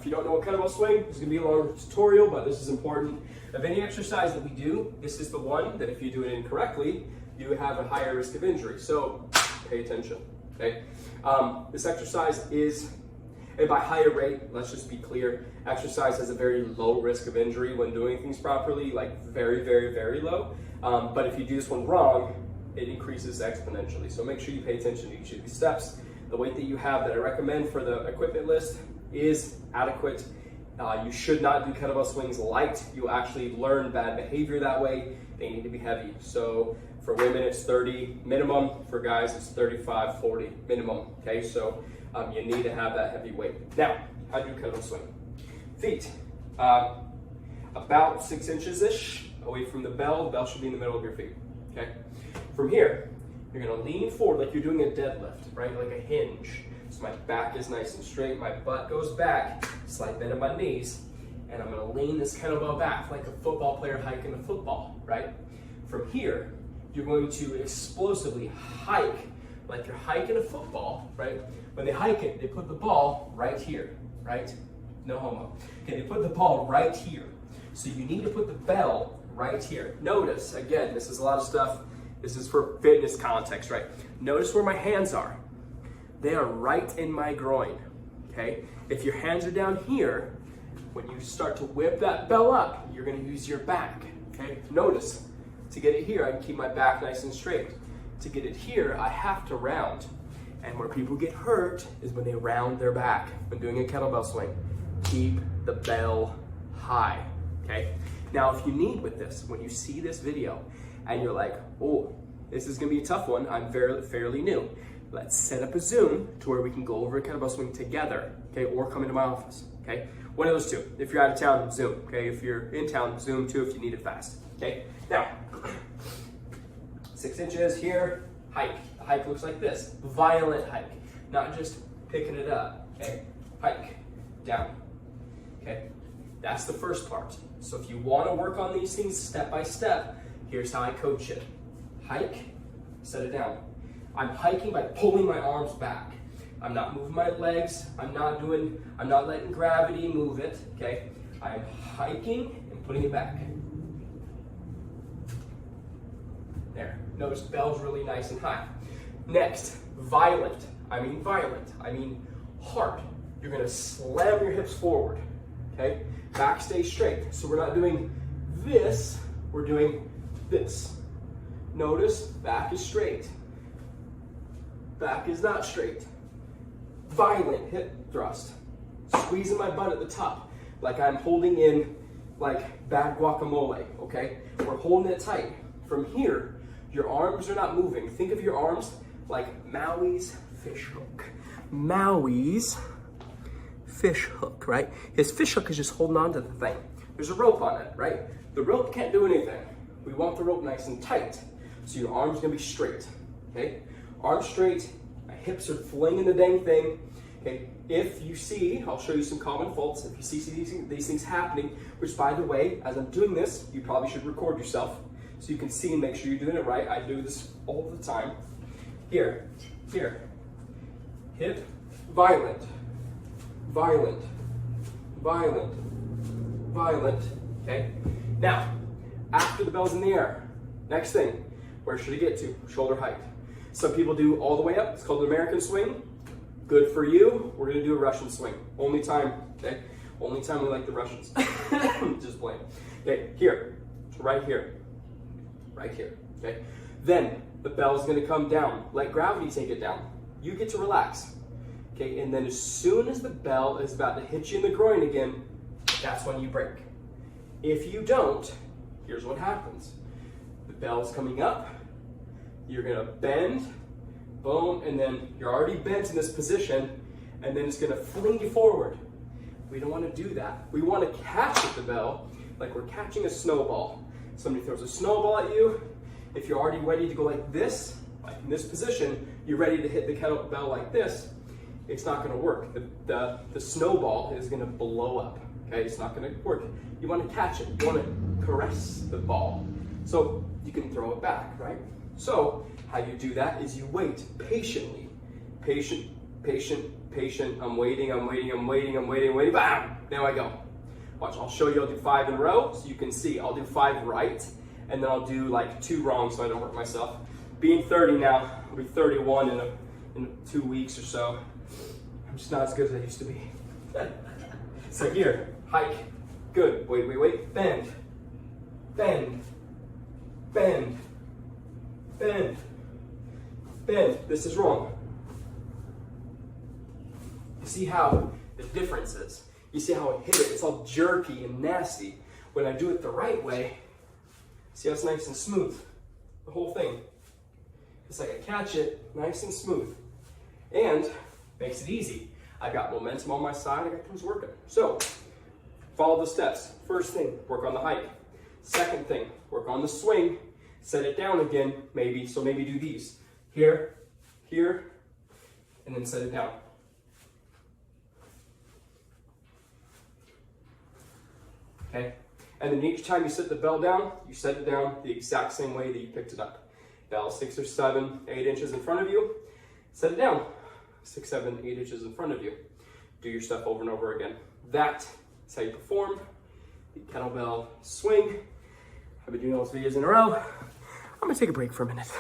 if you don't know a kettlebell swing, there's gonna be a long tutorial, but this is important. Of any exercise that we do, this is the one that if you do it incorrectly, you have a higher risk of injury. So pay attention, okay? This exercise is, and by higher rate, let's just be clear, exercise has a very low risk of injury when doing things properly, like very, very, very low. But if you do this one wrong, it increases exponentially. So make sure you pay attention to each of these steps. The weight that you have that I recommend for the equipment list is adequate. You should not do kettlebell swings light. You'll actually learn bad behavior that way. They need to be heavy. So for women, it's 30 minimum. For guys, it's 35, 40 minimum. Okay, so you need to have that heavy weight. Now, how do you kettlebell swing? Feet, about 6 inches-ish away from the bell. The bell should be in the middle of your feet, okay? From here, you're gonna lean forward like you're doing a deadlift, right? Like a hinge. So my back is nice and straight, my butt goes back, slight bend of my knees, and I'm gonna lean this kettlebell back like a football player hiking a football, right? From here, you're going to explosively hike like you're hiking a football, right? When they hike it, they put the ball right here, right? No homo. Okay, they put the ball right here. So you need to put the bell right here. Notice, again, this is a lot of stuff. This is for fitness context, right? Notice where my hands are. They are right in my groin, okay? If your hands are down here, when you start to whip that bell up, you're gonna use your back, okay? Notice, to get it here, I can keep my back nice and straight. To get it here, I have to round. And where people get hurt is when they round their back when doing a kettlebell swing. Keep the bell high, okay? Now, if you need with this, when you see this video and you're like, oh, this is gonna be a tough one, I'm fairly new. Let's set up a Zoom to where we can go over a kettlebell swing together, okay? Or come into my office, okay? One of those two. If you're out of town, Zoom, okay? If you're in town, Zoom too if you need it fast, okay? Now, 6 inches here, hike. The hike looks like this, violent hike, not just picking it up, okay? Hike, down, okay? That's the first part. So if you wanna work on these things step by step, here's how I coach it. Hike, set it down. I'm hiking by pulling my arms back. I'm not moving my legs, I'm not letting gravity move it, okay? I'm hiking and putting it back. There, notice bell's really nice and high. Next, violent. I mean hard. You're gonna slam your hips forward, okay? Back stays straight. So we're not doing this, we're doing this. Notice, back is straight. Back is not straight. Violent hip thrust. Squeezing my butt at the top, like I'm holding in like bad guacamole, okay? We're holding it tight. From here, your arms are not moving. Think of your arms like Maui's fish hook. Maui's fish hook, right? His fish hook is just holding on to the thing. There's a rope on it, right? The rope can't do anything. We want the rope nice and tight. So your arm's gonna be straight, okay? Arms straight, my hips are flinging the dang thing, okay? If you see, I'll show you some common faults. If you see these things happening, which by the way, as I'm doing this, you probably should record yourself so you can see and make sure you're doing it right. I do this all the time. Here, hip, violent, violent, violent, violent, okay? Now, after the bell's in the air, next thing, where should it get to? Shoulder height. Some people do all the way up. It's called an American swing. Good for you. We're gonna do a Russian swing. Only time, okay? Only time we like the Russians. Just playing. Okay, here, right here, right here, okay? Then the bell's gonna come down. Let gravity take it down. You get to relax, okay? And then as soon as the bell is about to hit you in the groin again, that's when you break. If you don't, here's what happens. The bell's coming up, you're gonna bend, boom, and then you're already bent in this position, and then it's gonna fling you forward. We don't wanna do that. We wanna catch at the bell like we're catching a snowball. Somebody throws a snowball at you. If you're already ready to go like this, like in this position, you're ready to hit the kettlebell like this, it's not gonna work. The snowball is gonna blow up, okay? It's not gonna work. You wanna catch it, you wanna caress the ball. So you can throw it back, right? So how you do that is you wait patiently, patient, patient, patient. I'm waiting, bam, now I go. Watch, I'll show you, I'll do 5 in a row so you can see. I'll do 5 right, and then I'll do like 2 wrong so I don't hurt myself. Being 30 now, I'll be 31 in 2 weeks or so. I'm just not as good as I used to be. So here, hike, good, wait, bend, bend, bend, bend, bend. This is wrong. You see how the difference is? You see how I hit it? It's all jerky and nasty. When I do it the right way, see how it's nice and smooth? The whole thing. It's like I catch it, nice and smooth. And makes it easy. I got momentum on my side, I got things working. So, follow the steps. First thing, work on the hike. Second thing, work on the swing. Set it down again, maybe. So maybe do these. Here, here, and then set it down. Okay? And then each time you set the bell down, you set it down the exact same way that you picked it up. Bell 6 or 7, 8 inches in front of you. Set it down 6, 7, 8 inches in front of you. Do your stuff over and over again. That is how you perform the kettlebell swing. I've been doing all those videos in a row. I'm gonna take a break for a minute.